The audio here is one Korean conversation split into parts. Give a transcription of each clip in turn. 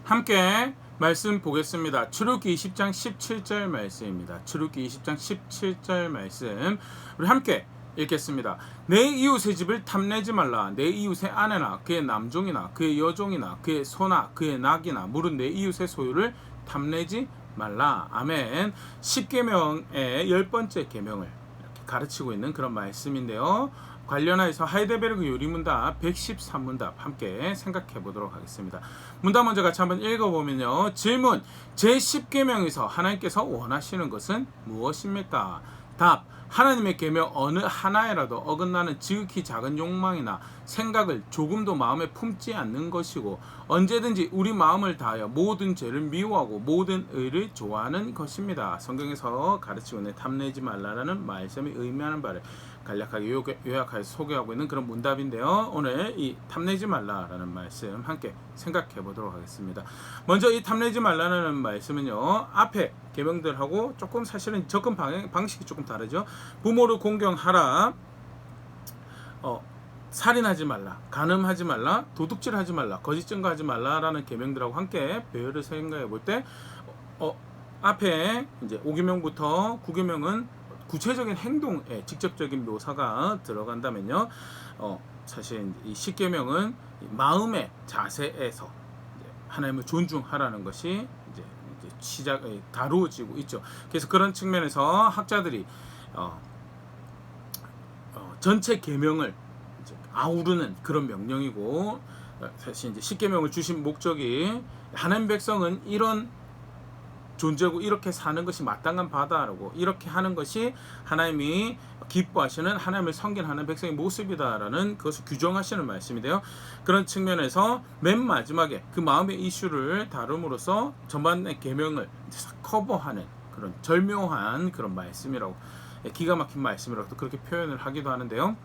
함께 말씀 보겠습니다. 출애굽기 20장 17절 말씀입니다. 출애굽기 20장 17절 말씀 우리 함께 읽겠습니다. 내 이웃의 집을 탐내지 말라. 내 이웃의 아내나 그의 남종이나 그의 여종이나 그의 소나 그의 낙이나 물은 내 이웃의 소유를 탐내지 말라. 아멘. 10계명의 10번째 계명을 가르치고 있는 그런 말씀인데요. 관련해서 하이델베르그 요리문답 113문답 함께 생각해 보도록 하겠습니다. 문답 먼저 같이 한번 읽어보면요. 질문: 제10계명에서 하나님께서 원하시는 것은 무엇입니까? 답: 하나님의 계명 어느 하나에라도 어긋나는 지극히 작은 욕망이나 생각을 조금도 마음에 품지 않는 것이고, 언제든지 우리 마음을 다하여 모든 죄를 미워하고 모든 의를 좋아하는 것입니다. 성경에서 가르치고 있는 탐내지 말라라는 말씀이 의미하는 바를 간략하게 요약하여 소개하고 있는 그런 문답인데요. 오늘 이 탐내지 말라라는 말씀 함께 생각해 보도록 하겠습니다. 먼저 이 탐내지 말라는 말씀은요, 앞에 계명들하고 조금 사실은 접근 방식이 조금 다르죠. 부모를 공경하라, 살인하지 말라, 간음하지 말라, 도둑질하지 말라, 거짓 증거하지 말라라는 계명들하고 함께 배열을 생각해 볼 때, 앞에 이제 5계명부터 9계명은 구체적인 행동에 직접적인 묘사가 들어간다면요, 사실 이 10계명은 마음의 자세에서 하나님을 존중하라는 것이 이제 다루어지고 있죠. 그래서 그런 측면에서 학자들이 전체 계명을 아우르는 그런 명령이고, 사실 이제 10계명을 주신 목적이 하나님 백성은 이런 존재고 이렇게 사는 것이 마땅한 바다라고, 이렇게 하는 것이 하나님이 기뻐하시는 하나님을 섬기는 하나님 백성의 모습이다라는 것을 규정하시는 말씀인데요. 그런 측면에서 맨 마지막에 그 마음의 이슈를 다룸으로써 전반의 계명을 커버하는 그런 절묘한 그런 말씀이라고, 기가 막힌 말씀이라고 또 그렇게 표현을 하기도 하는데요.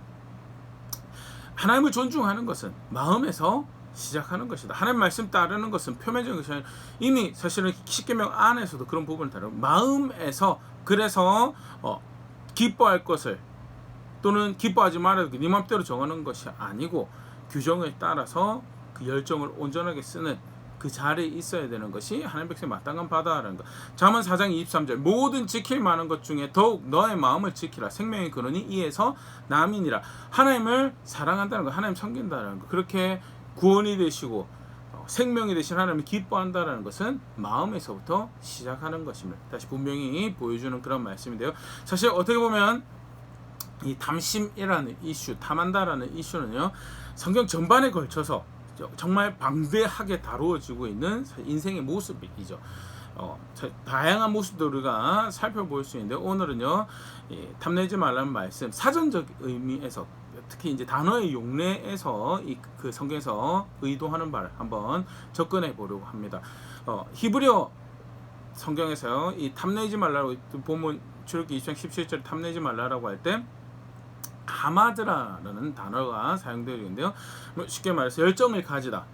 하나님을 존중하는 것은 마음에서 시작하는 것이다. 하나님 말씀 따르는 것은 표면적인 것이 아니라 이미 사실은 10계명 안에서도 그런 부분을 다루고, 마음에서, 그래서 기뻐할 것을 또는 기뻐하지 말아도 네 맘대로 정하는 것이 아니고 규정을 따라서 그 열정을 온전하게 쓰는 그 자리에 있어야 되는 것이 하나님 백성의 마땅한 바다라는 것. 잠언 4장 23절 모든 지킬 만한 것 중에 더욱 너의 마음을 지키라. 생명의 근원이 이에서 남이니라. 하나님을 사랑한다는 것, 하나님 섬긴다는 것, 그렇게 구원이 되시고 생명이 되신 하나님을 기뻐한다는 것은 마음에서부터 시작하는 것임을 다시 분명히 보여주는 그런 말씀인데요. 사실 어떻게 보면 이 탐심이라는 이슈, 탐한다라는 이슈는요, 성경 전반에 걸쳐서 정말 방대하게 다루어지고 있는 인생의 모습이죠. 다양한 모습도 우리가 살펴볼 수 있는데, 오늘은요, 탐내지 말라는 말씀 사전적 의미에서, 특히 이제 단어의 용례에서 그 성경에서 의도하는 바를 한번 접근해 보려고 합니다. 히브리어 성경에서 이 탐내지 말라고 보면 출애굽기 20장 17절 탐내지 말라라고 할 때 하마드라라는 단어가 사용되어 있는데요. 쉽게 말해서 열정을 가지다.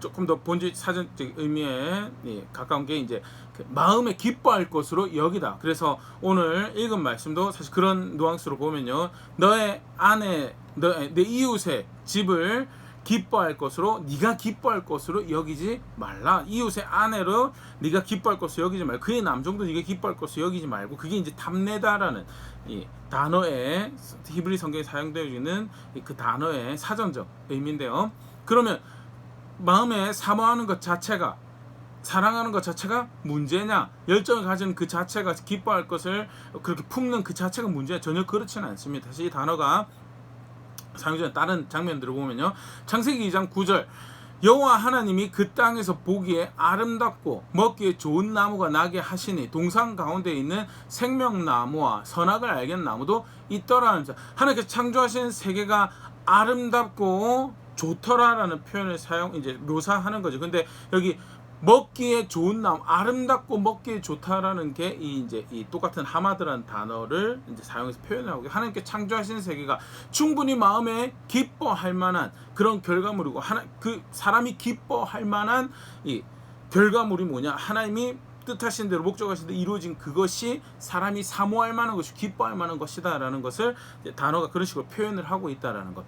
조금 더 본질 사전적 의미에 가까운 게 이제 마음에 기뻐할 것으로 여기다. 그래서 오늘 읽은 말씀도 사실 그런 뉘앙스로 보면요, 너의 아내, 내 이웃의 집을 기뻐할 것으로, 네가 기뻐할 것으로 여기지 말라. 이웃의 아내로 네가 기뻐할 것으로 여기지 말고, 그의 남종도 네가 기뻐할 것으로 여기지 말고, 그게 이제 탐내다라는 이 단어의 히브리 성경에 사용되어 있는 그 단어의 사전적 의미인데요. 그러면 마음에 사모하는 것 자체가, 사랑하는 것 자체가 문제냐, 열정을 가진 그 자체가, 기뻐할 것을 그렇게 품는 그 자체가 문제냐? 전혀 그렇지는 않습니다. 사실 이 단어가 사용되는 다른 장면들을 보면요, 창세기 2장 9절 여호와 하나님이 그 땅에서 보기에 아름답고 먹기에 좋은 나무가 나게 하시니 동산 가운데 있는 생명나무와 선악을 알겠는 나무도 있더라. 하나님께서 창조하신 세계가 아름답고 좋더라라는 표현을 묘사하는 거죠. 근데 여기 먹기에 좋은 나무, 아름답고 먹기에 좋다라는 게 이 똑같은 하마드라는 단어를 이제 사용해서 표현하고, 하나님께 창조하신 세계가 충분히 마음에 기뻐할 만한 그런 결과물이고, 그 사람이 기뻐할 만한 이 결과물이 뭐냐? 하나님이 뜻하신 대로, 목적하신 대로 이루어진 그것이 사람이 사모할 만한 것이, 기뻐할 만한 것이다라는 것을 단어가 그런 식으로 표현을 하고 있다라는 것.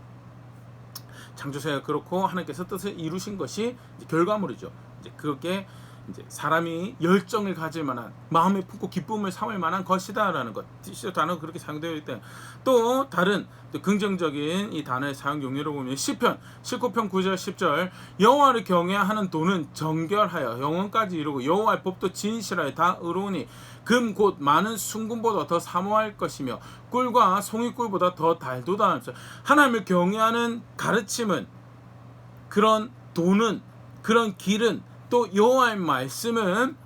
창조세가 그렇고 하나님께서 뜻을 이루신 것이 이제 결과물이죠. 이제 그게 이제 사람이 열정을 가질 만한 마음에 품고 기쁨을 삼을 만한 것이다라는 것. 실제 단어가 그렇게 사용되어 있기 때문에 또 다른 또 긍정적인 이 단어의 사용 용례로 보면 시편 19편 9절 10절 여호와를 경외하는 도는 정결하여 영원까지 이루고 여호와의 법도 진실하여 다 의로우니 금 곧 많은 순금보다 더 사모할 것이며 꿀과 송이꿀보다 더 달도다. 하나님을 경외하는 가르침은 그런 도는 그런 길은 또 여호와의 말씀은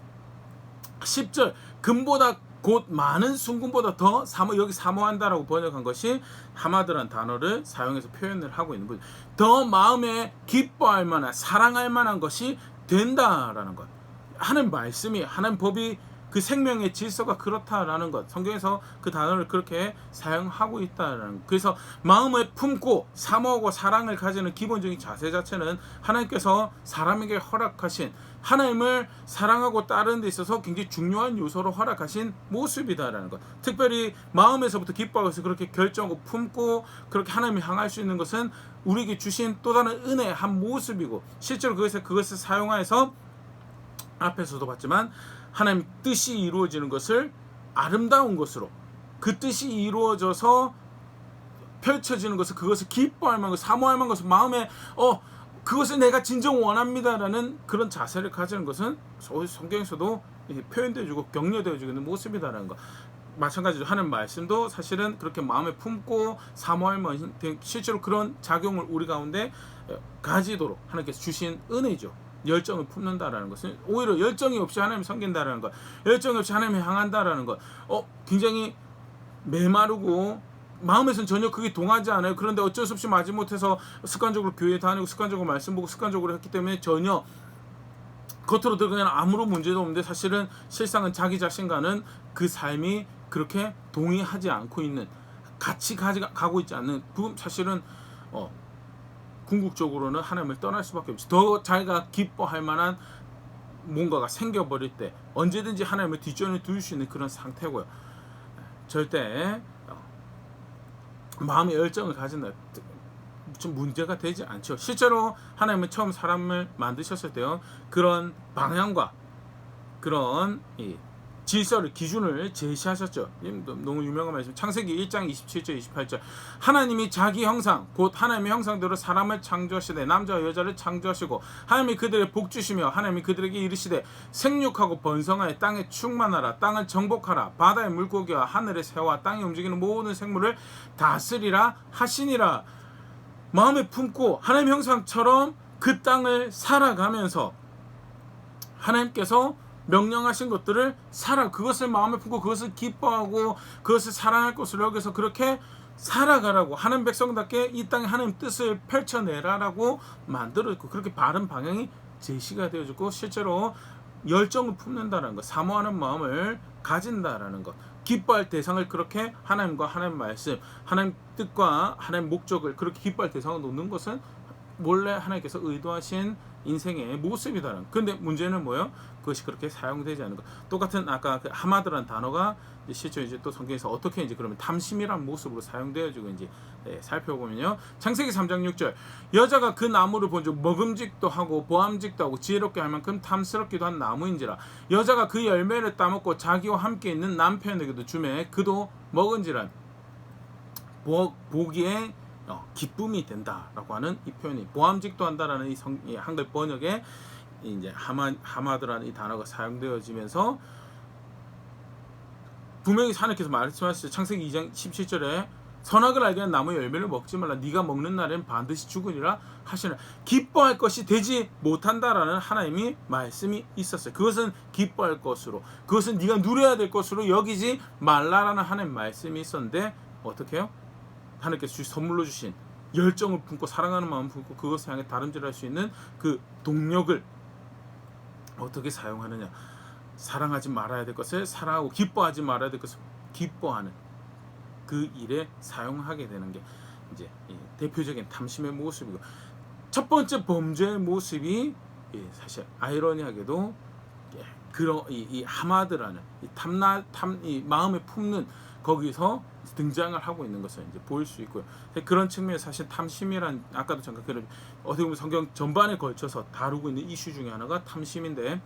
10절 금보다 곧 많은 순금보다 더 사모 여기 사모한다라고 번역한 것이 하마드란 단어를 사용해서 표현을 하고 있는 거죠. 더 마음에 기뻐할 만한 사랑할 만한 것이 된다라는 것. 하나님 말씀이 하나님 법이 그 생명의 질서가 그렇다라는 것. 성경에서 그 단어를 그렇게 사용하고 있다라는 것. 그래서 마음에 품고 사모하고 사랑을 가지는 기본적인 자세 자체는 하나님께서 사람에게 허락하신 하나님을 사랑하고 따르는 데 있어서 굉장히 중요한 요소로 허락하신 모습이다라는 것. 특별히 마음에서부터 기뻐해서 그렇게 결정하고 품고 그렇게 하나님을 향할 수 있는 것은 우리에게 주신 또 다른 은혜의 한 모습이고 실제로 그것을 사용하여서 앞에서도 봤지만 하나님 뜻이 이루어지는 것을 아름다운 것으로 그 뜻이 이루어져서 펼쳐지는 것을 그것을 기뻐할 만한 것, 사모할 만한 것을 마음에 그것을 내가 진정 원합니다라는 그런 자세를 가지는 것은 성경에서도 표현되어주고 격려되어주고 있는 모습이다라는 것. 마찬가지로 하는 말씀도 사실은 그렇게 마음에 품고 사모할 만한 실제로 그런 작용을 우리 가운데 가지도록 하나님께서 주신 은혜죠. 열정을 품는다라는 것은 오히려 열정이 없이 하나님을 섬긴다라는 것, 열정이 없이 하나님을 향한다라는 것, 굉장히 메마르고 마음에서는 전혀 그게 동하지 않아요. 그런데 어쩔 수 없이 마지못해서 습관적으로 교회 다니고 습관적으로 말씀 보고 습관적으로 했기 때문에 전혀 겉으로 들으면 아무런 문제도 없는데 사실은 실상은 자기 자신과는 그 삶이 그렇게 동의하지 않고 있는 같이 가고 있지 않는 사실은 궁극적으로는 하나님을 떠날 수밖에 없지. 더 자기가 기뻐할 만한 뭔가가 생겨버릴 때 언제든지 하나님을 뒷전에 둘 수 있는 그런 상태고요. 절대 마음의 열정을 가진다 좀 문제가 되지 않죠. 실제로 하나님은 처음 사람을 만드셨을 때요 그런 방향과 그런 질서를 기준을 제시하셨죠. 너무 유명한 말씀 창세기 1장 27절 28절 하나님이 자기 형상 곧 하나님의 형상대로 사람을 창조하시되 남자와 여자를 창조하시고 하나님이 그들의 복 주시며 하나님이 그들에게 이르시되 생육하고 번성하여 땅에 충만하라 땅을 정복하라 바다의 물고기와 하늘의 새와 땅에 움직이는 모든 생물을 다스리라 하시니라. 마음에 품고 하나님의 형상처럼 그 땅을 살아가면서 하나님께서 명령하신 것들을 그것을 마음에 품고 그것을 기뻐하고 그것을 사랑할 것으로 여기서 그렇게 살아가라고 하나님 백성답게 이 땅에 하나님 뜻을 펼쳐내라라고 만들어졌고 그렇게 바른 방향이 제시가 되어졌고 실제로 열정을 품는다는 것, 사모하는 마음을 가진다라는 것, 기뻐할 대상을 그렇게 하나님과 하나님 말씀, 하나님 뜻과 하나님 목적을 그렇게 기뻐할 대상을 놓는 것은 원래 하나님께서 의도하신 인생의 모습이다라는. 근데 문제는 뭐예요? 그것이 그렇게 사용되지 않는 것. 똑같은 아까 그 하마드라는 단어가 실제 이제 또 성경에서 어떻게 이제 그러면 탐심이란 모습으로 사용되어지고 이제 살펴보면요. 창세기 3장 6절 여자가 그 나무를 본즉 먹음직도 하고 보암직도 하고 지혜롭게 할 만큼 탐스럽기도 한 나무인지라 여자가 그 열매를 따먹고 자기와 함께 있는 남편에게도 주매 그도 먹은지라 보기에 기쁨이 된다라고 하는 이 표현이 보암직도 한다라는 이 한글 번역에 이제 하마드라는 이 단어가 사용되어지면서 분명히 하나님께서 말씀하시죠. 창세기 2장 17절에 선악을 알게 한 나무의 열매를 먹지 말라 네가 먹는 날에는 반드시 죽으리라 하시나. 기뻐할 것이 되지 못한다라는 하나님이 말씀이 있었어요. 그것은 기뻐할 것으로 그것은 네가 누려야 될 것으로 여기지 말라라는 하나님 말씀이 있었는데 어떻게 해요? 하나님께서 선물로 주신 열정을 품고 사랑하는 마음 품고 그것을 향해 다름질할 수 있는 그 동력을 어떻게 사용하느냐. 사랑하지 말아야 될 것을 사랑하고 기뻐하지 말아야 될 것을 기뻐하는 그 일에 사용하게 되는 게 이제 대표적인 탐심의 모습이고 첫 번째 범죄의 모습이 사실 아이러니하게도 그런 이 하마드라는 이 마음에 품는 거기서 등장을 하고 있는 것을 이제 보일 수 있고요. 그런 측면에서 사실 탐심이란 아까도 잠깐 그런 어떻게 보면 성경 전반에 걸쳐서 다루고 있는 이슈 중에 하나가 탐심인데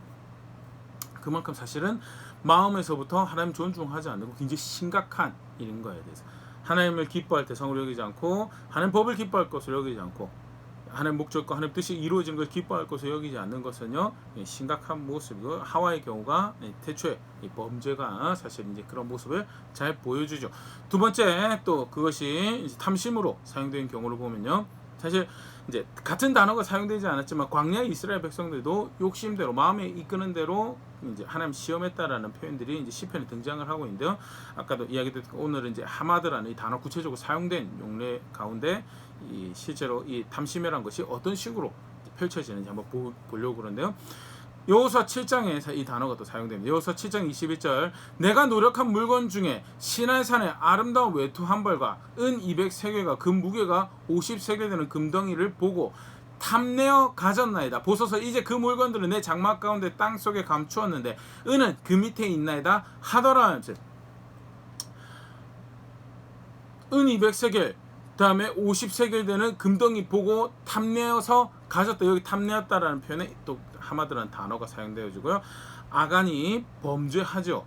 그만큼 사실은 마음에서부터 하나님 존중하지 않고 굉장히 심각한 일인 거에 대해서 하나님을 기뻐할 때 성을 여기지 않고 하나님 법을 기뻐할 것을 여기지 않고 하나님 목적과 하나님 뜻이 이루어지는 걸 기뻐할 것을 여기지 않는 것은요 심각한 모습이고 하와의 경우가 태초에 범죄가 사실 이제 그런 모습을 잘 보여주죠. 두 번째 또 그것이 이제 탐심으로 사용된 경우를 보면요 사실 이제 같은 단어가 사용되지 않았지만 광야 이스라엘 백성들도 욕심대로 마음에 이끄는 대로 이제 하나님 시험했다라는 표현들이 이제 시편에 등장을 하고 있는데요. 아까도 이야기드렸고 오늘은 이제 하마드라는 이 단어 구체적으로 사용된 용례 가운데 이 실제로 이 탐심이라는 것이 어떤 식으로 펼쳐지는지 한번 보려고 그러는데요. 여호수아 7장에 이 단어가 또 사용됩니다. 여호수아 7장 21절 내가 노력한 물건 중에 시내산의 아름다운 외투 한 벌과 은 200세겔과 금 무게가 50세겔 되는 금덩이를 보고 탐내어 가졌나이다. 보소서 이제 그 물건들은 내 장막 가운데 땅속에 감추었는데 은은 그 밑에 있나이다 하더라. 은 200세겔 다음에 50세겔 되는 금덩이 보고 탐내어서 가졌다. 여기 탐내었다라는 표현에 또 하마드라는 단어가 사용되어지고요. 아간이 범죄하죠.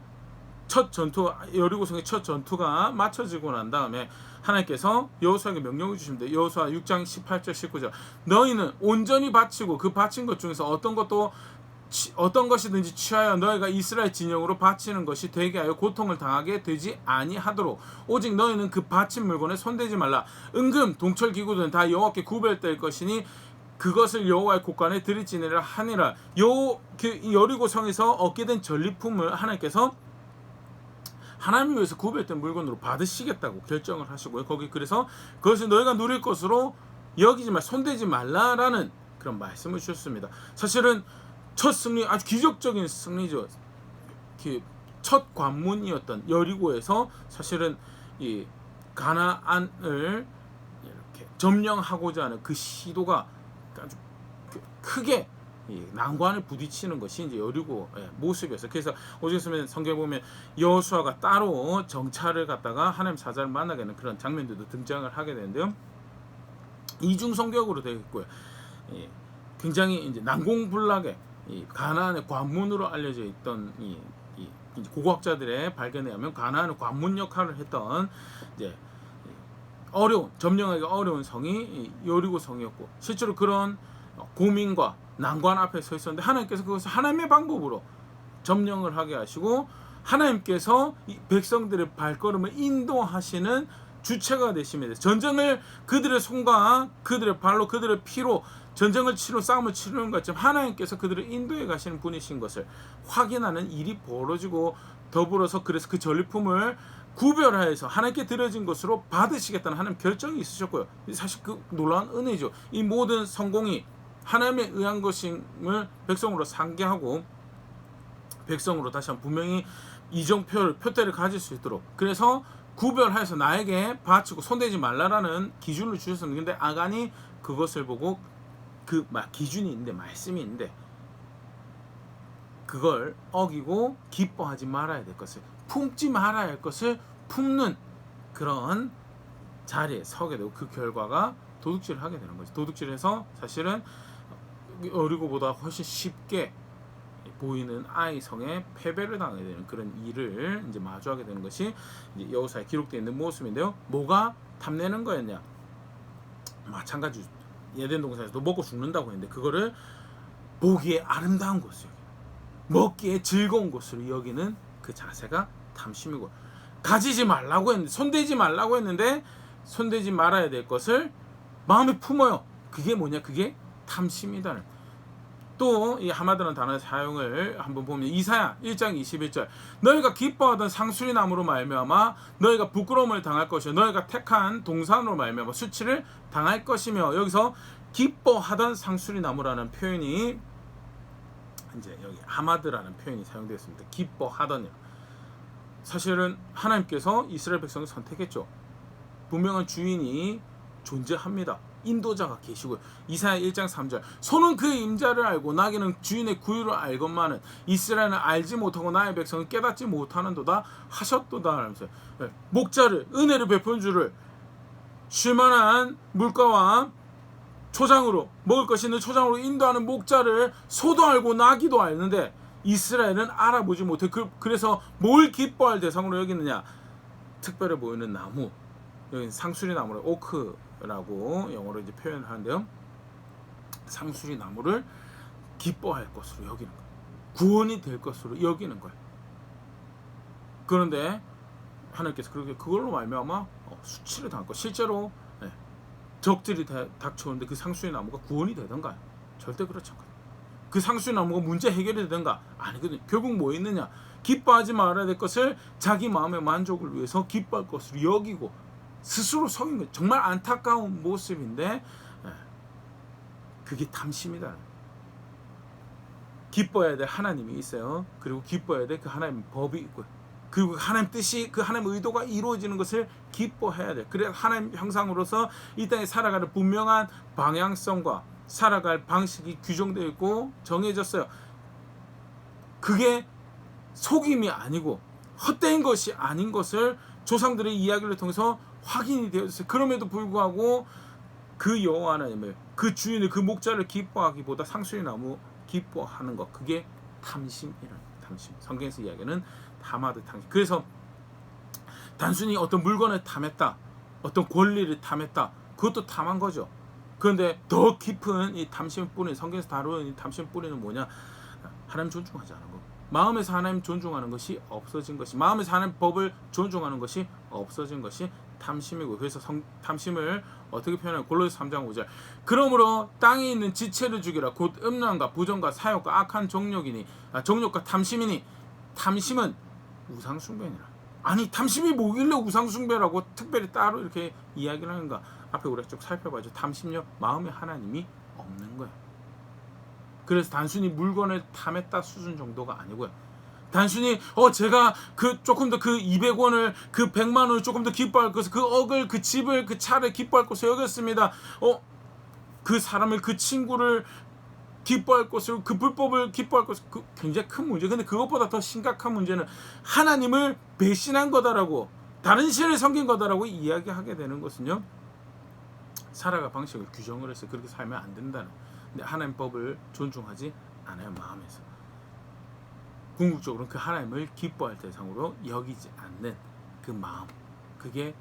첫 전투 여리고성의 첫 전투가 마쳐지고 난 다음에 하나님께서 여호수아에게 명령을 주십니다. 여호수아 6장 18절 19절 너희는 온전히 바치고 그 바친 것 중에서 어떤 것이든지 취하여 너희가 이스라엘 진영으로 바치는 것이 되게 하여 고통을 당하게 되지 아니하도록 오직 너희는 그 바친 물건에 손대지 말라. 은금 동철 기구들은 다 여호와께 구별될 것이니 그것을 여호와의 곳간에 드릴지니라 하니라. 그 여리고성에서 얻게 된 전리품을 하나님께서 하나님을 위해서 구별된 물건으로 받으시겠다고 결정을 하시고요. 거기 그래서 그것을 너희가 누릴 것으로 여기지 말 손대지 말라라는 그런 말씀을 주셨습니다. 사실은 첫 승리 아주 기적적인 승리죠. 첫 관문이었던 여리고에서 사실은 이 가나안을 이렇게 점령하고자 하는 그 시도가 아주 크게 난관을 부딪히는 것이 이제 여리고의 모습이었어요. 그래서 오직 성경에 보면 여호수아가 따로 정찰을 갔다가 하나님 사자를 만나게 되는 그런 장면들도 등장을 하게 되는데요. 이중 성격으로 되어 있고요. 굉장히 이제 난공불락의 가나안의 관문으로 알려져 있던 고고학자들의 발견에 의하면 가나안의 관문 역할을 했던 이제 점령하기 어려운 성이 여리고 성이었고 실제로 그런 고민과 난관 앞에 서 있었는데 하나님께서 그것을 하나님의 방법으로 점령을 하게 하시고 하나님께서 이 백성들의 발걸음을 인도하시는 주체가 되십니다. 전쟁을 그들의 손과 그들의 발로 그들의 피로 전쟁을 싸움을 치르는 것처럼 하나님께서 그들을 인도해 가시는 분이신 것을 확인하는 일이 벌어지고 더불어서 그래서 그 전리품을 구별하여서 하나님께 드려진 것으로 받으시겠다는 하나님 결정이 있으셨고요. 사실 그 놀라운 은혜죠. 이 모든 성공이 하나님에 의한 것임을 백성으로 상기하고 백성으로 다시 한번 분명히 표대를 가질 수 있도록 그래서 구별해서 나에게 바치고 손대지 말라라는 기준을 주셨습니다. 근데 아간이 그것을 보고 그 기준이 있는데 말씀이 있는데 그걸 어기고 기뻐하지 말아야 될 것을 품지 말아야 할 것을 품는 그런 자리에 서게 되고 그 결과가 도둑질을 하게 되는 거죠. 도둑질해서 사실은 여리고보다 훨씬 쉽게 보이는 아이 성에 패배를 당하게 되는 그런 일을 이제 마주하게 되는 것이 이제 여호수아에 기록되어 있는 모습인데요. 뭐가 탐내는 거였냐? 마찬가지 예덴 동산에서도 먹고 죽는다고 했는데 그거를 보기에 아름다운 것을 먹기에 즐거운 것으로 여기는 그 자세가 탐심이고 가지지 말라고 했는데 손대지 말라고 했는데 손대지 말아야 될 것을 마음에 품어요. 그게 뭐냐? 그게 탐심이다는. 또 이 하마드라는 단어의 사용을 한번 보면 이사야 1장 21절 너희가 기뻐하던 상수리 나무로 말미암아 너희가 부끄러움을 당할 것이요 너희가 택한 동산으로 말미암아 수치를 당할 것이며 여기서 기뻐하던 상수리 나무라는 표현이 이제 여기 하마드라는 표현이 사용되었습니다. 기뻐하던 사실은 하나님께서 이스라엘 백성을 선택했죠. 분명한 주인이 존재합니다. 인도자가 계시고요. 이사야 1장 3절 소는 그 임자를 알고 나귀는 주인의 구유를 알건만은 이스라엘은 알지 못하고 나의 백성은 깨닫지 못하는도다 하셨도다 하면서 목자를 은혜를 베푼 주를 쉴만한 물가와 초장으로 먹을 것이 있는 초장으로 인도하는 목자를 소도 알고 나귀도 알는데 이스라엘은 알아보지 못해. 그래서 뭘 기뻐할 대상으로 여기느냐? 특별해 보이는 나무, 여기 상수리 나무를 오크라고 영어로 이제 표현하는데요. 상수리 나무를 기뻐할 것으로 여기는 거예요. 구원이 될 것으로 여기는 거예요. 그런데 하나님께서 그렇게 그걸로 말미암아 수치를 당할 실제로 적들이 닥쳐오는데 그 상수리 나무가 구원이 되던가요? 절대 그렇지 않거든요. 그 상수리 나무가 문제 해결이 되던가? 아니거든요. 결국 뭐 있느냐? 기뻐하지 말아야 될 것을 자기 마음의 만족을 위해서 기뻐할 것으로 여기고 스스로 속인 거예요. 정말 안타까운 모습인데 그게 탐심이다. 기뻐해야 될 하나님이 있어요. 그리고 기뻐해야 될 그 하나님의 법이 있고요. 그리고 하나님 뜻이 그 하나님의 의도가 이루어지는 것을 기뻐해야 돼. 그래야 하나님 형상으로서 이 땅에 살아가는 분명한 방향성과 살아갈 방식이 규정되어 있고 정해졌어요. 그게 속임이 아니고 헛된 것이 아닌 것을 조상들의 이야기를 통해서 확인이 되었어요. 그럼에도 불구하고 그 여호와 하나님을, 그 주인을, 그 목자를 기뻐하기보다 상수리 나무 기뻐하는 것, 그게 탐심이라는 탐심. 성경에서 이야기하는 탐하듯 탐심. 그래서 단순히 어떤 물건을 탐했다, 어떤 권리를 탐했다, 그것도 탐한 거죠. 그런데 더 깊은 이 탐심 뿌리, 성경에서 다루는 이 탐심 뿌리는 뭐냐? 하나님 존중하지 않은 거. 마음에서 하나님 존중하는 것이 없어진 것이, 마음에서 하나님 법을 존중하는 것이 없어진 것이 탐심이고, 그래서 탐심을 어떻게 표현하냐? 골로새 3장 5절 그러므로 땅에 있는 지체를 죽이라. 곧 음란과 부정과 사욕과 악한 정욕과 탐심이니. 탐심은 우상숭배니라. 아니 탐심이 뭐길래 우상숭배라고 특별히 따로 이렇게 이야기를 하는가? 앞에 우리가 쭉 살펴봐죠. 탐심요, 마음에 하나님이 없는 거예요. 그래서 단순히 물건을 탐했다 수준 정도가 아니고요. 단순히 제가 그 조금 더 그 200원을 그 100만 원을 조금 더 기뻐할 것을, 그 억을, 그 집을, 그 차를 기뻐할 것을 여겼습니다. 그 사람을, 그 친구를 기뻐할 것을, 그 불법을 기뻐할 것을, 그 굉장히 큰 문제. 근데 그것보다 더 심각한 문제는 하나님을 배신한 거다라고, 다른 신을 섬긴 거다라고 이야기하게 되는 것은요, 살아갈 방식을 규정을 해서 그렇게 살면 안 된다는. 근데 하나님 법을 존중하지 않아요. 마음에서 궁극적으로 그 하나님을 기뻐할 대상으로 여기지 않는 그 마음, 그게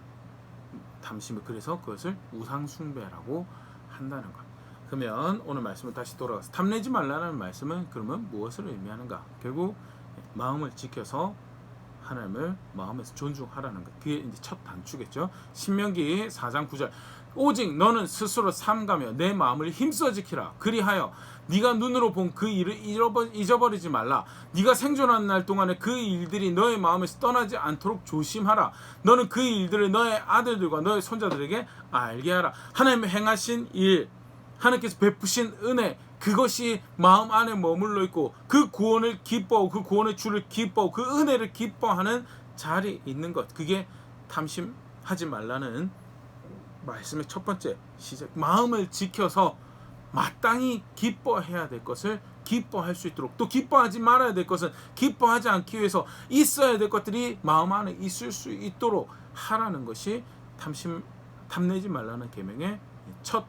탐심을, 그래서 그것을 우상숭배라고 한다는 것. 그러면 오늘 말씀을 다시 돌아가서 탐내지 말라는 말씀은 그러면 무엇을 의미하는가? 결국 마음을 지켜서 하나님을 마음에서 존중하라는 것. 그게 이제 첫 단추겠죠. 신명기 4장 9절 오직 너는 스스로 삼가며 내 마음을 힘써 지키라. 그리하여 네가 눈으로 본 그 일을 잊어버리지 말라. 네가 생존하는 날 동안에 그 일들이 너의 마음에서 떠나지 않도록 조심하라. 너는 그 일들을 너의 아들들과 너의 손자들에게 알게 하라. 하나님의 행하신 일, 하나님께서 베푸신 은혜, 그것이 마음 안에 머물러 있고 그 구원을 기뻐하고 그 구원의 주를 기뻐하고 그 은혜를 기뻐하는 자리에 있는 것, 그게 탐심하지 말라는 말씀의 첫 번째 시작. 마음을 지켜서 마땅히 기뻐해야 될 것을 기뻐할 수 있도록, 또 기뻐하지 말아야 될 것은 기뻐하지 않기 위해서 있어야 될 것들이 마음 안에 있을 수 있도록 하라는 것이 탐내지 말라는 계명의 첫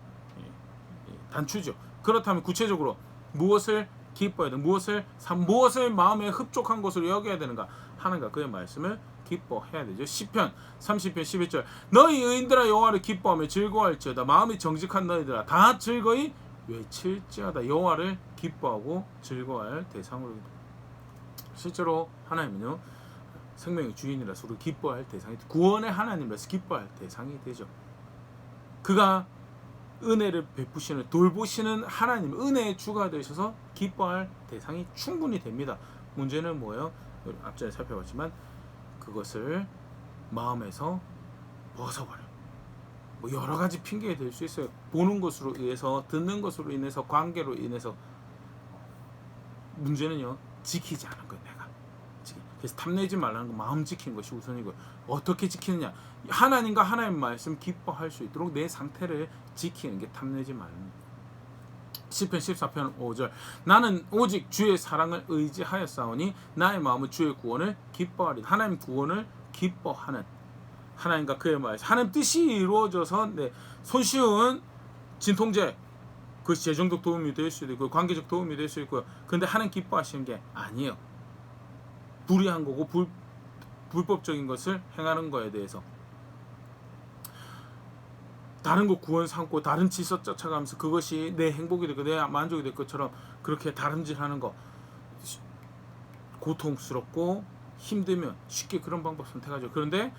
단추죠. 그렇다면 구체적으로 무엇을 기뻐해야 되는가, 무엇을 마음에 흡족한 것으로 여겨야 되는가 하는가, 그의 말씀을 기뻐해야 되죠. 시편 30편 11절 너희 의인들아 여호와를 기뻐하며 즐거워할지어다. 마음이 정직한 너희들아 다 즐거이 외칠지어다. 여호와를 기뻐하고 즐거워할 대상으로. 실제로 하나님은요, 생명의 주인이라서 우리 기뻐할 대상이, 구원의 하나님이라서 기뻐할 대상이 되죠. 그가 은혜를 베푸시는, 돌보시는 하나님, 은혜의 주가 되셔서 기뻐할 대상이 충분히 됩니다. 문제는 뭐예요? 앞전에 살펴봤지만 그것을 마음에서 벗어버려. 뭐 여러 가지 핑계가 될 수 있어요. 보는 것으로 인해서, 듣는 것으로 인해서, 관계로 인해서. 문제는요, 지키지 않은 거예요. 내가 그래서 탐내지 말라는 거 마음 지키는 것이 우선이고 어떻게 지키느냐 하나님과 하나님 말씀 기뻐할 수 있도록 내 상태를 지키는 게 탐내지 말는 거예요. 시편 14편 5절 나는 오직 주의 사랑을 의지하였사오니 나의 마음은 주의 구원을 기뻐하리. 하나님 구원을 기뻐하는 하나님과 그의 말씀 하나님 뜻이 이루어져서 손쉬운 진통제 그것이 재정적 도움이 될 수도 있고 관계적 도움이 될 수 있고요. 그런데 하나님 기뻐하시는 게 아니에요. 불의한 거고 불법적인 것을 행하는 거에 대해서 다른 거 구원 삼고 다른 질서 쫓아가면서 그것이 내 행복이 되고 내 만족이 될 것처럼 그렇게 다름질하는 거 고통스럽고 힘들면 쉽게 그런 방법 선택하죠. 그런데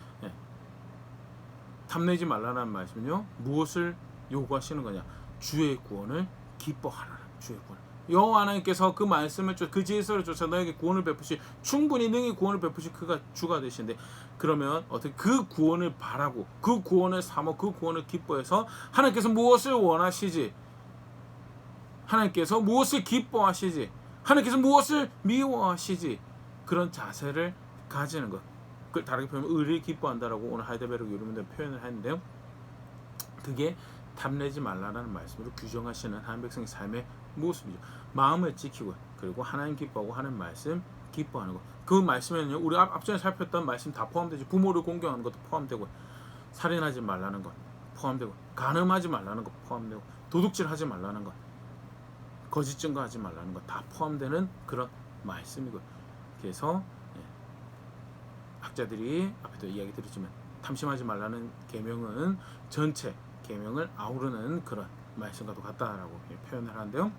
탐내지 말라는 말씀은요 무엇을 요구하시는 거냐 주의 구원을 기뻐하라. 주의 구원 여호와 하나님께서 그 말씀을 그 질서를 쫓아 너에게 구원을 베푸시 충분히 능히 구원을 베푸시 그가 주가 되시는데 그러면 어떻게 그 구원을 바라고 그 구원을 삼어 그 구원을 기뻐해서 하나님께서 무엇을 원하시지 하나님께서 무엇을 기뻐하시지 하나님께서 무엇을 미워하시지 그런 자세를 가지는 것 그걸 다르게 표현하면 의를 기뻐한다라고 오늘 하이델베르그 유르문들 표현을 했는데요. 그게 탐내지 말라라는 말씀으로 규정하시는 하나님 백성의 삶의 모습이죠. 마음을 지키고 그리고 하나님 기뻐하고 하는 말씀 기뻐하는 것. 그 말씀에는요 우리 앞전에 살폈던 말씀 다 포함되죠. 부모를 공경하는 것도 포함되고 살인하지 말라는 것 포함되고 간음하지 말라는 것 포함되고 도둑질하지 말라는 것 거짓 증거하지 말라는 것 다 포함되는 그런 말씀이고요. 그래서 학자들이 앞에도 이야기 드렸지만 탐심하지 말라는 계명은 전체 계명을 아우르는 그런 말씀과도 같다라고 표현을 하는데요.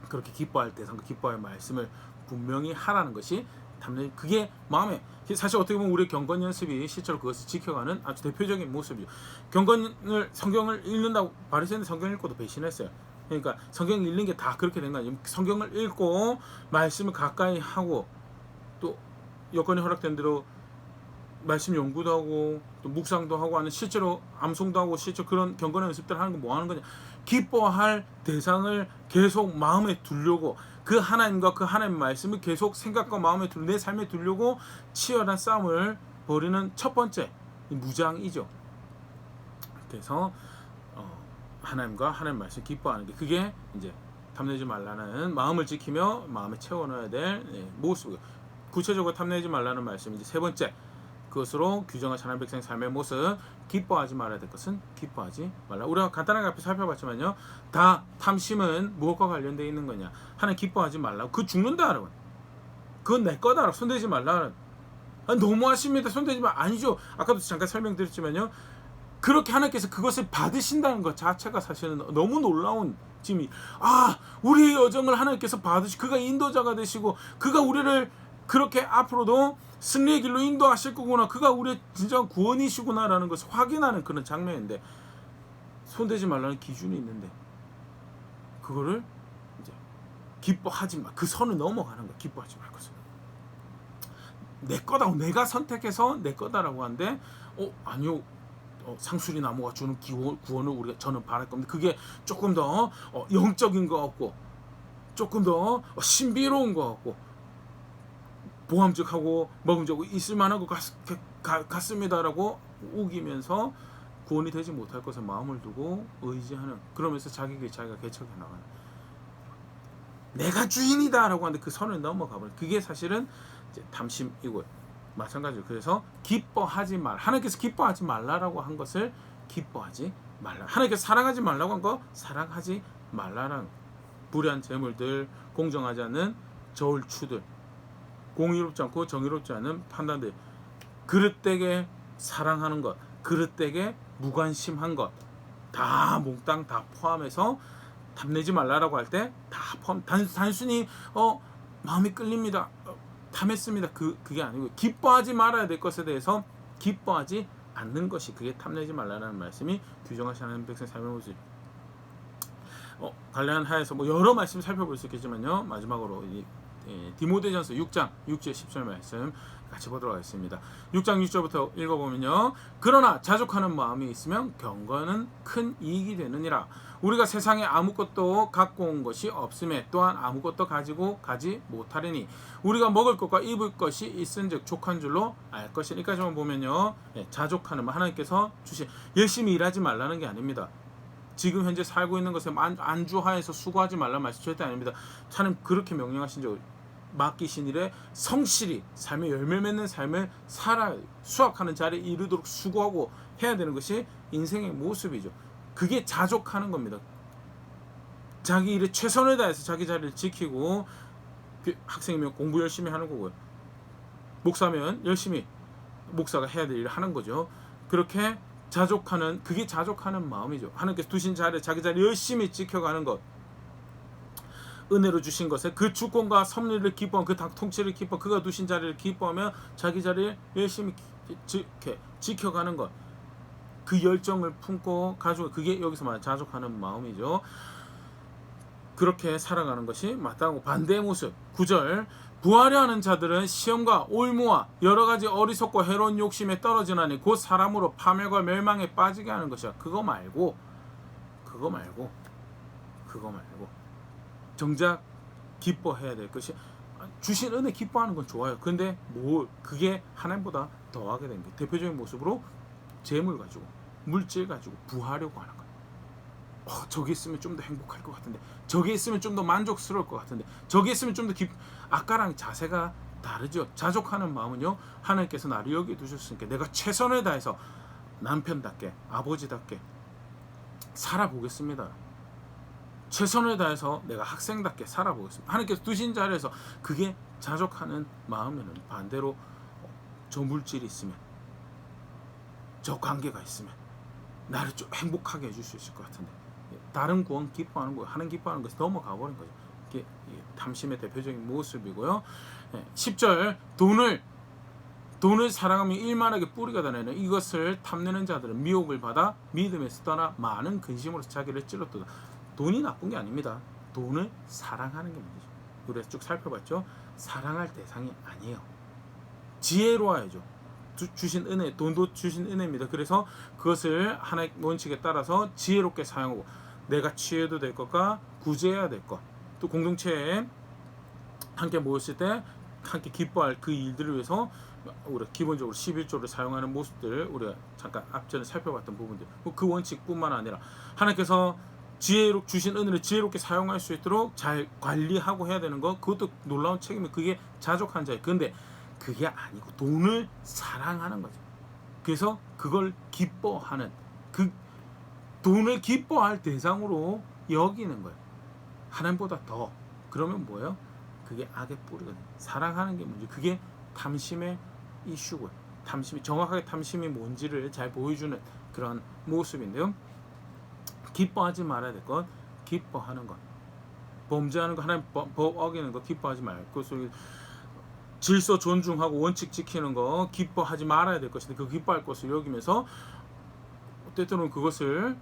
그렇게 기뻐할 대상과 기뻐할 말씀을 분명히 하라는 것이 탐내 그게 마음에 사실 어떻게 보면 우리 경건 연습이 실제로 그것을 지켜가는 아주 대표적인 모습이죠. 경건을 성경을 읽는다고 바리새인들 성경 읽고도 배신했어요. 그러니까 성경 읽는 게 다 그렇게 된 거 아니에요. 성경을 읽고 말씀을 가까이 하고 또 여건이 허락된 대로 말씀 연구도 하고 또 묵상도 하고 하는 실제로 암송도 하고 실제로 그런 경건의 연습들을 하는 건 뭐 하는 거냐 기뻐할 대상을 계속 마음에 두려고 그 하나님과 그 하나님 말씀을 계속 생각과 마음에 두려고 내 삶에 두려고 치열한 싸움을 벌이는 첫 번째 무장이죠. 그래서 하나님과 하나님 말씀 기뻐하는 게 그게 이제 탐내지 말라는 마음을 지키며 마음에 채워넣어야 될 모습이에요. 구체적으로 탐내지 말라는 말씀 이제 세 번째 그것으로 규정한 하나님 백성의 삶의 모습 기뻐하지 말아야 될 것은 기뻐하지 말라. 우리가 간단하게 앞에 살펴봤지만요. 다 탐심은 무엇과 관련되어 있는 거냐. 하나님 기뻐하지 말라. 그 죽는다 여러분. 그건 내 거다. 손대지 말라. 너무하십니다. 손대지 말 아니죠. 아까도 잠깐 설명드렸지만요. 그렇게 하나님께서 그것을 받으신다는 것 자체가 사실은 너무 놀라운 짐이 우리의 여정을 하나님께서 그가 인도자가 되시고 그가 우리를 그렇게 앞으로도 승리의 길로 인도하실 거구나. 그가 우리의 진정한 구원이시구나라는 것을 확인하는 그런 장면인데 손대지 말라는 기준이 있는데 그거를 이제 기뻐하지 마. 그 선을 넘어가는 거야. 기뻐하지 말 것을. 내 거다고 내가 선택해서 내 거다라고 하는데 아니요. 상수리 나무가 주는 구원을 저는 바랄 겁니다. 그게 조금 더 영적인 것 같고 조금 더 신비로운 것 같고 보암직하고 먹음직하고 있을만한 것 같습니다라고 우기면서 구원이 되지 못할 것에 마음을 두고 의지하는 그러면서 자기가 개척해 나가는 내가 주인이다라고 하는데 그 선을 넘어가버려. 그게 사실은 이제 탐심이고 마찬가지로 그래서 기뻐하지 말 하나님께서 기뻐하지 말라라고 한 것을 기뻐하지 말라. 하나님께서 사랑하지 말라고 한 거 사랑하지 말라라는 불의한 재물들 공정하지 않는 저울추들 공의롭지 않고 정의롭지 않은 판단들 그릇되게 사랑하는 것 그릇되게 무관심한 것 다 몽땅 다 포함해서 탐내지 말라라고 할 때 다 포함 단순히 마음이 끌립니다 탐했습니다 그게 아니고 기뻐하지 말아야 될 것에 대해서 기뻐하지 않는 것이 그게 탐내지 말라라는 말씀이 규정하시는 하나님 백성의 삶의 모습. 관련하여서 뭐 여러 말씀 살펴볼 수 있겠지만요. 마지막으로 디모데전서 6장 6절 10절 말씀 같이 보도록 하겠습니다. 6장 6절부터 읽어보면요. 그러나 자족하는 마음이 있으면 경건은 큰 이익이 되느니라. 우리가 세상에 아무것도 갖고 온 것이 없음에 또한 아무것도 가지고 가지 못하리니 우리가 먹을 것과 입을 것이 있은즉 족한 줄로 알 것이니. 여기까지만 보면요. 자족하는 하나님께서 주신 열심히 일하지 말라는 게 아닙니다. 지금 현재 살고 있는 것에 안주하여서 수고하지 말라는 말씀 절대 아닙니다. 하나님 그렇게 명령하신 적 맡기신 일에 성실히 삶의 열매 맺는 삶을 살아 수확하는 자리에 이르도록 수고하고 해야 되는 것이 인생의 모습이죠. 그게 자족하는 겁니다. 자기 일에 최선을 다해서 자기 자리를 지키고 학생이면 공부 열심히 하는 거고요. 목사면 열심히 목사가 해야 될 일을 하는 거죠. 그렇게 자족하는 그게 자족하는 마음이죠. 하나님께서 두신 자리에 자기 자리 열심히 지켜가는 것. 은혜로 주신 것에 그 주권과 섭리를 기뻐하면 그 통치를 기뻐 그가 두신 자리를 기뻐하며 자기 자리를 열심히 지켜가는 것. 그 열정을 품고 가지고 그게 여기서 말하는 자족하는 마음이죠. 그렇게 살아가는 것이 마땅하고 반대의 모습. 9절 부하려 하는 자들은 시험과 올무와 여러 가지 어리석고 해로운 욕심에 떨어지나니 곧 사람으로 파멸과 멸망에 빠지게 하는 것이야. 그거 말고 정작 기뻐해야 될 것이 주신 은혜 기뻐하는 건 좋아요. 근데 그게 하나님보다 더하게 된 게 대표적인 모습으로 재물 가지고 물질 가지고 부하려고 하는 거예요. 저기 있으면 좀 더 행복할 것 같은데 저기 있으면 좀 더 만족스러울 것 같은데 저기 있으면 좀 더 아까랑 자세가 다르죠. 자족하는 마음은요. 하나님께서 나를 여기 두셨으니까 내가 최선을 다해서 남편답게 아버지답게 살아보겠습니다. 최선을 다해서 내가 학생답게 살아보겠습니다. 하나님께서 두신 자리에서 그게 자족하는 마음에는 반대로 저 물질이 있으면 저 관계가 있으면 나를 좀 행복하게 해줄 수 있을 것 같은데 다른 구원 기뻐하는 거예요. 하나님 기뻐하는 것에 넘어가 버린 거죠. 이게 탐심의 대표적인 모습이고요. 10절 돈을 사랑하며 일만하게 뿌리가 되는 이것을 탐내는 자들은 미혹을 받아 믿음에서 떠나 많은 근심으로 자기를 찔렀도다. 돈이 나쁜 게 아닙니다. 돈을 사랑하는 게 문제죠. 우리가 쭉 살펴봤죠. 사랑할 대상이 아니에요. 지혜로워야죠. 주신 은혜, 돈도 주신 은혜입니다. 그래서 그것을 하나의 원칙에 따라서 지혜롭게 사용하고 내가 취해도 될 것과 구제해야 될 것, 또 공동체에 함께 모였을 때 함께 기뻐할 그 일들을 위해서 우리가 기본적으로 11조를 사용하는 모습들 우리가 잠깐 앞전에 살펴봤던 부분들 그 원칙뿐만 아니라 하나님께서 주신 은혜를 지혜롭게 사용할 수 있도록 잘 관리하고 해야 되는 것 그것도 놀라운 책임이 그게 자족한 자예요. 그런데 그게 아니고 돈을 사랑하는 거죠. 그래서 그걸 기뻐하는 그 돈을 기뻐할 대상으로 여기는 거예요. 하나님보다 더 그러면 뭐예요? 그게 악의 뿌리거든요. 사랑하는 게 문제. 그게 탐심의 이슈고요. 정확하게 탐심이 뭔지를 잘 보여주는 그런 모습인데요. 기뻐하지 말아야 될 것, 기뻐하는 것. 범죄하는 거, 하나님 법 어기는 거 기뻐하지 말고, 질서 존중하고 원칙 지키는 거 기뻐하지 말아야 될 것인데 그 기뻐할 것을 여기면서 때때로는 그것을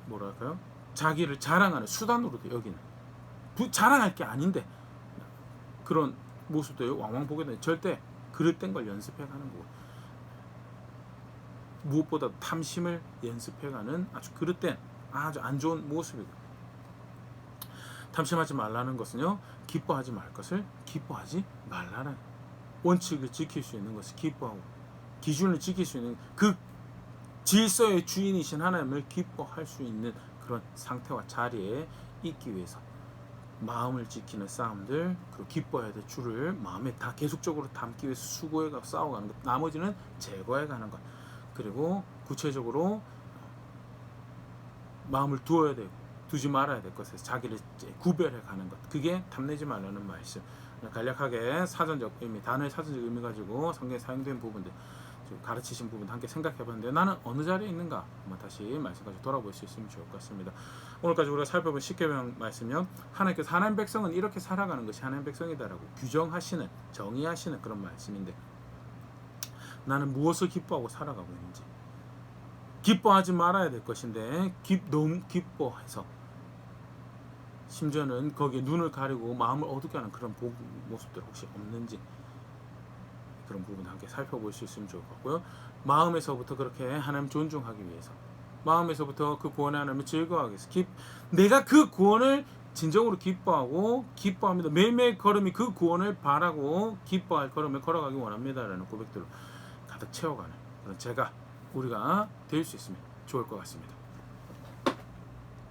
뭐랄까요? 자기를 자랑하는 수단으로도 여기는 자랑할 게 아닌데 그런 모습도 왕왕 보게 되는 절대 그릇된 걸 연습해가는 거고 무엇보다 탐심을 연습해가는 아주 그릇된 아주 안 좋은 모습이고 탐심하지 말라는 것은요 기뻐하지 말 것을 기뻐하지 말라는 원칙을 지킬 수 있는 것을 기뻐하고 기준을 지킬 수 있는 그 질서의 주인이신 하나님을 기뻐할 수 있는 그런 상태와 자리에 있기 위해서 마음을 지키는 싸움들 그리고 기뻐해야 될 줄을 마음에 다 계속적으로 담기 위해서 수고해가 싸워가는 것 나머지는 제거해가는 것 그리고 구체적으로 마음을 두지 말아야 될 것에서 자기를 구별해가는 것 그게 탐내지 말라는 말씀 간략하게 사전적 의미 단어의 사전적 의미 가지고 성경에 사용된 부분들 가르치신 부분 함께 생각해봤는데 나는 어느 자리에 있는가 한번 다시 말씀까지 돌아볼 수 있으면 좋을 것 같습니다. 오늘까지 우리가 살펴본 십계명 말씀요 하나님께서 하나님 백성은 이렇게 살아가는 것이 하나님 백성이다라고 규정하시는 정의하시는 그런 말씀인데 나는 무엇을 기뻐하고 살아가고 있는지 기뻐하지 말아야 될 것인데 너무 기뻐해서 심지어는 거기에 눈을 가리고 마음을 어둡게 하는 그런 모습들 혹시 없는지 그런 부분 함께 살펴볼 수 있으면 좋을 것 같고요. 마음에서부터 그렇게 하나님 존중하기 위해서, 마음에서부터 그 구원의 하나님을 즐거워하기 위해서, 내가 그 구원을 진정으로 기뻐하고 기뻐합니다. 매일매일 걸음이 그 구원을 바라고 기뻐할 걸음을 걸어가기 원합니다라는 고백들로 가득 채워가는 그런 우리가 될 수 있으면 좋을 것 같습니다.